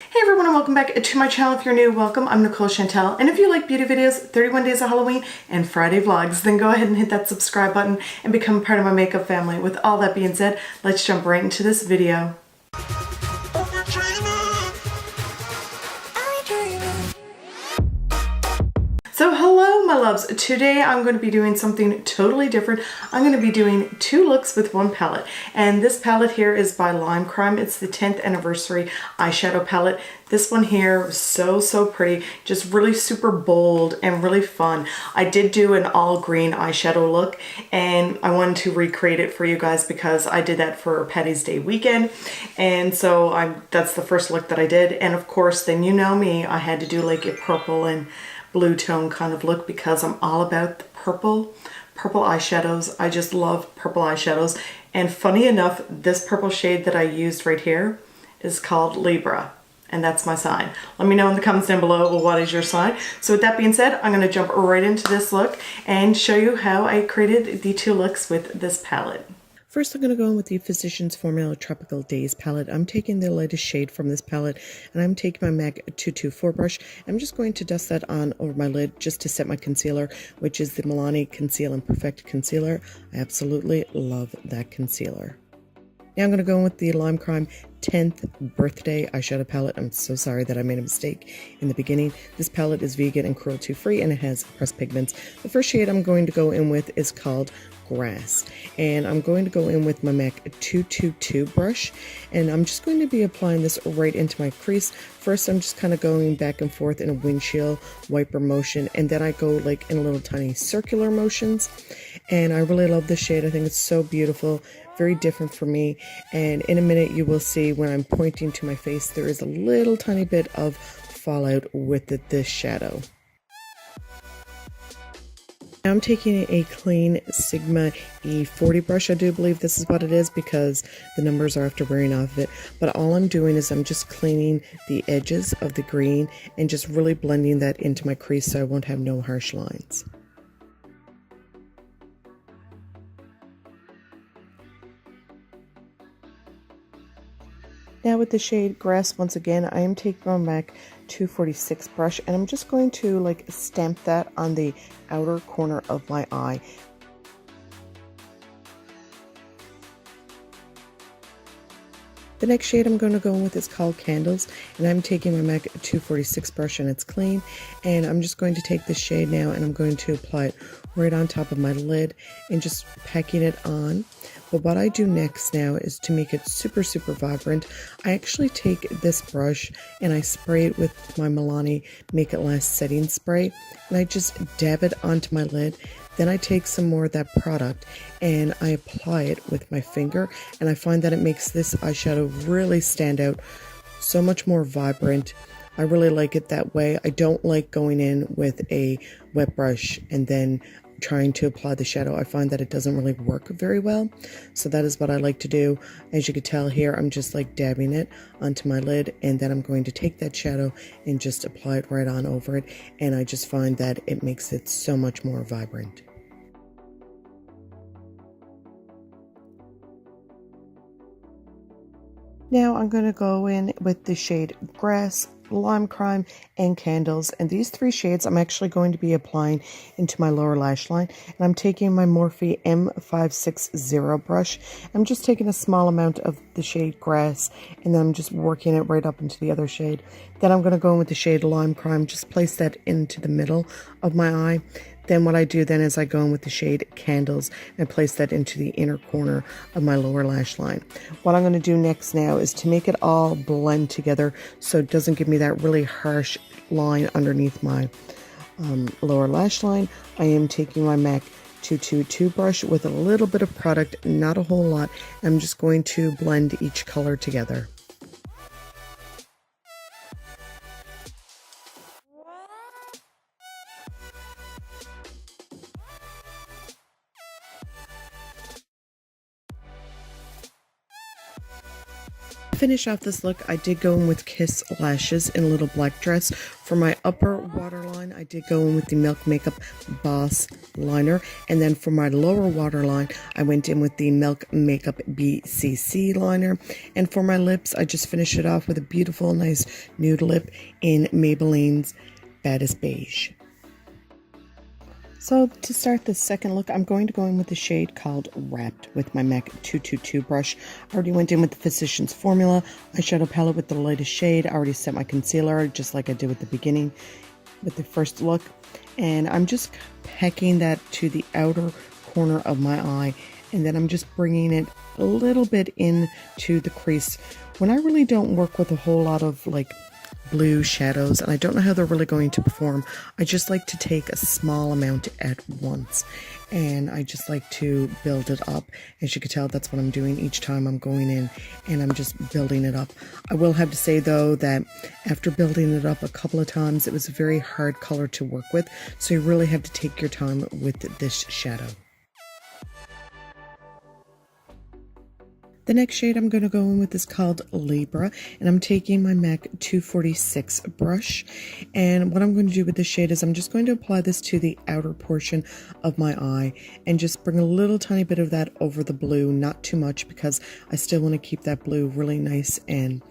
Hey everyone, and welcome back to my channel. If you're new, welcome. I'm Nicole Chantel, and if you like beauty videos, 31 days of Halloween, and Friday vlogs, then go ahead and hit that subscribe button and become part of my makeup family. With all that being said, let's jump right into this video. So hello my loves, today I'm going to be doing something totally different. I'm going to be doing two looks with one palette, and this palette here is by Lime Crime. It's the 10th anniversary eyeshadow palette. This one here was so pretty, just really super bold and really fun. I did do an all green eyeshadow look, and I wanted to recreate it for you guys because I did that for Patty's Day weekend, and so that's the first look that I did. And of course, then you know me, I had to do like a purple and blue tone kind of look because I'm all about the purple eyeshadows. I just love purple eyeshadows. And funny enough, this purple shade that I used right here is called Libra, and that's my sign. Let me know in the comments down below, well, what is your sign? So with that being said, I'm going to jump right into this look and show you how I created the two looks with this palette. First, I'm going to go in with the Physicians Formula Tropical Days palette. I'm taking the lightest shade from this palette, and I'm taking my MAC 224 brush. I'm just going to dust that on over my lid just to set my concealer, which is the Milani Conceal and Perfect Concealer. I absolutely love that concealer. Now I'm going to go in with the Lime Crime 10th Birthday Eyeshadow Palette. I'm so sorry that I made a mistake in the beginning. This palette is vegan and cruelty free, and it has pressed pigments. The first shade I'm going to go in with is called Grass, and I'm going to go in with my MAC 222 brush, and I'm just going to be applying this right into my crease. First, I'm just kind of going back and forth in a windshield wiper motion, and then I go like in little tiny circular motions, and I really love this shade. I think it's so beautiful, very different for me, and in a minute you will see when I'm pointing to my face there is a little tiny bit of fallout with this shadow. Now I'm taking a clean Sigma E40 brush. I do believe this is what it is because the numbers are after wearing off of it, but all I'm doing is I'm just cleaning the edges of the green and just really blending that into my crease so I won't have no harsh lines. Now with the shade Grass, once again, I am taking my MAC 246 brush, and I'm just going to like stamp that on the outer corner of my eye. The next shade I'm going to go in with is called Candles, and I'm taking my MAC 246 brush, and it's clean, and I'm just going to take this shade now and I'm going to apply it right on top of my lid and just packing it on. But what I do next now is to make it super vibrant. I actually take this brush and I spray it with my Milani Make It Last setting spray, and I just dab it onto my lid. Then I take some more of that product and I apply it with my finger, and I find that it makes this eyeshadow really stand out, so much more vibrant. I really like it that way. I don't like going in with a wet brush and then trying to apply the shadow. I find that it doesn't really work very well. So that is what I like to do. As you can tell here, I'm just like dabbing it onto my lid, and then I'm going to take that shadow and just apply it right on over it. And I just find that it makes it so much more vibrant. Now I'm going to go in with the shade Grass, Lime Crime, and Candles, and these three shades I'm actually going to be applying into my lower lash line. And I'm taking my Morphe M560 brush. I'm just taking a small amount of the shade Grass, and then I'm just working it right up into the other shade. Then I'm going to go in with the shade Lime Crime, just place that into the middle of my eye. Then what I do then is I go in with the shade Candles and place that into the inner corner of my lower lash line. What I'm going to do next now is to make it all blend together so it doesn't give me that really harsh line underneath my lower lash line. I am taking my MAC 222 brush with a little bit of product, not a whole lot. I'm just going to blend each color together. finish off this look, I did go in with Kiss Lashes in a little black dress. For my upper waterline, I did go in with the Milk Makeup Boss liner. And then for my lower waterline, I went in with the Milk Makeup BCC liner. And for my lips, I just finished it off with a beautiful, nice nude lip in Maybelline's Baddest Beige. So to start the second look, I'm going to go in with the shade called Wrapped with my MAC 222 brush. I already went in with the Physicians Formula eyeshadow palette with the latest shade. I already set my concealer just like I did with the beginning with the first look. And I'm just packing that to the outer corner of my eye. And then I'm just bringing it a little bit into the crease. When I really don't work with a whole lot of like blue shadows and I don't know how they're really going to perform, I just like to take a small amount at once and I just like to build it up. As you can tell, that's what I'm doing each time I'm going in and I'm just building it up. I will have to say though that after building it up a couple of times, it was a very hard color to work with, so you really have to take your time with this shadow. The next shade I'm going to go in with is called Libra, and I'm taking my MAC 246 brush, and what I'm going to do with this shade is I'm just going to apply this to the outer portion of my eye and just bring a little tiny bit of that over the blue, not too much because I still want to keep that blue really nice and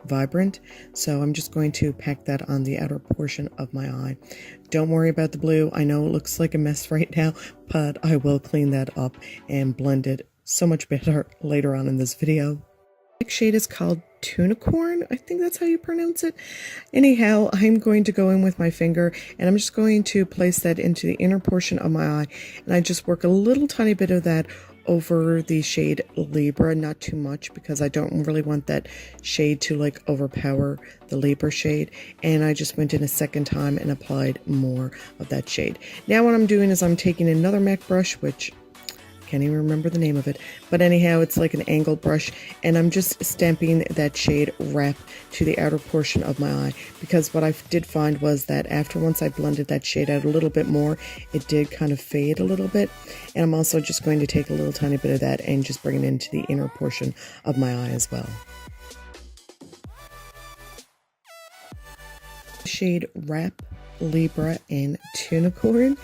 vibrant. So I'm just going to pack that on the outer portion of my eye. Don't worry about the blue. I know it looks like a mess right now, but I will clean that up and blend it so much better later on in this video. The next shade is called Tunicorn. I think that's how you pronounce it. Anyhow, I'm going to go in with my finger and I'm just going to place that into the inner portion of my eye, and I just work a little tiny bit of that over the shade Libra, not too much because I don't really want that shade to like overpower the Libra shade. And I just went in a second time and applied more of that shade. Now what I'm doing is I'm taking another MAC brush, which can't even remember the name of it, but anyhow, it's like an angled brush, and I'm just stamping that shade Wrap to the outer portion of my eye, because what I did find was that once I blended that shade out a little bit more, it did kind of fade a little bit. And I'm also just going to take a little tiny bit of that and just bring it into the inner portion of my eye as well. Shade Wrap, Libra, and Tunicorn,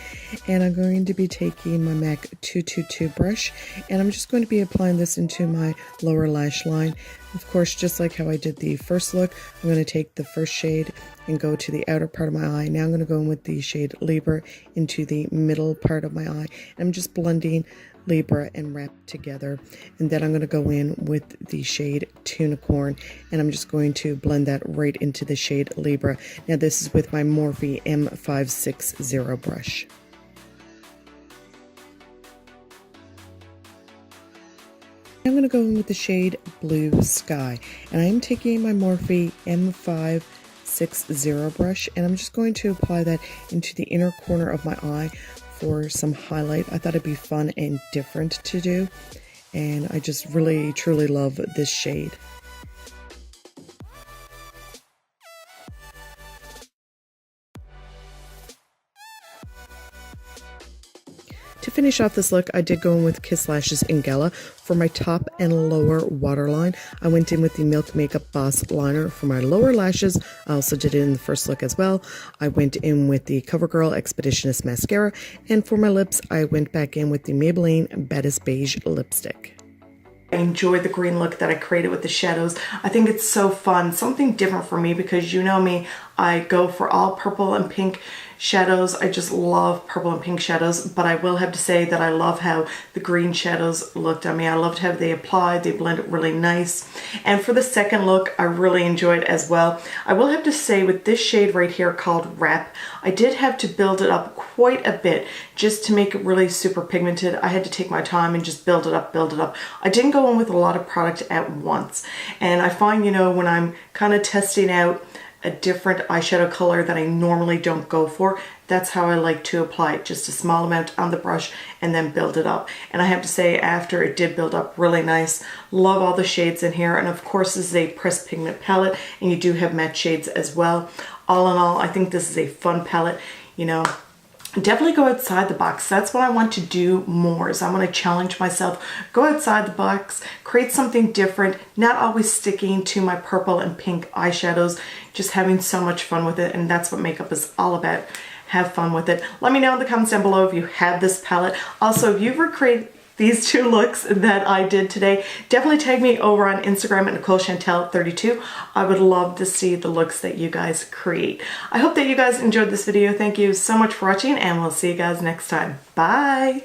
and I'm going to be taking my MAC 222 brush and I'm just going to be applying this into my lower lash line. Of course, just like how I did the first look, I'm going to take the first shade and go to the outer part of my eye. Now I'm going to go in with the shade Libra into the middle part of my eye, and I'm just blending Libra and Wrap together, and then I'm going to go in with the shade Tunicorn and I'm just going to blend that right into the shade Libra. Now this is with my Morphe M560 brush. I'm going to go in with the shade Blue Sky, and I am taking my Morphe M560 brush and I'm just going to apply that into the inner corner of my eye for some highlight. I thought it'd be fun and different to do, and I just really truly love this shade. To finish off this look, I did go in with Kiss Lashes in Gala. For my top and lower waterline, I went in with the Milk Makeup Boss liner. For my lower lashes, I also did it in the first look as well. I went in with the Covergirl Expeditionist mascara, and for my lips, I went back in with the Maybelline Baddest Beige lipstick. I enjoyed the green look that I created with the shadows. I think it's so fun, something different for me, because you know me, I go for all purple and pink shadows. I just love purple and pink shadows, but I will have to say that I love how the green shadows looked on me. I loved how they applied, they blended really nice. And for the second look, I really enjoyed as well. I will have to say with this shade right here called Wrap, I did have to build it up quite a bit just to make it really super pigmented. I had to take my time and just build it up, build it up. I didn't go in with a lot of product at once. And I find, you know, when I'm kind of testing out a different eyeshadow color that I normally don't go for, that's how I like to apply it, just a small amount on the brush and then build it up. And I have to say, after it did build up really nice. Love all the shades in here, and of course this is a pressed pigment palette and you do have matte shades as well. All in all, I think this is a fun palette. You know, definitely go outside the box. That's what I want to do more, is I want to challenge myself, go outside the box, create something different, not always sticking to my purple and pink eyeshadows, just having so much fun with it. And that's what makeup is all about. Have fun with it. Let me know in the comments down below if you have this palette. Also, if you've recreated these two looks that I did today, definitely tag me over on Instagram at NicoleChantel32. I would love to see the looks that you guys create. I hope that you guys enjoyed this video. Thank you so much for watching, and we'll see you guys next time. Bye!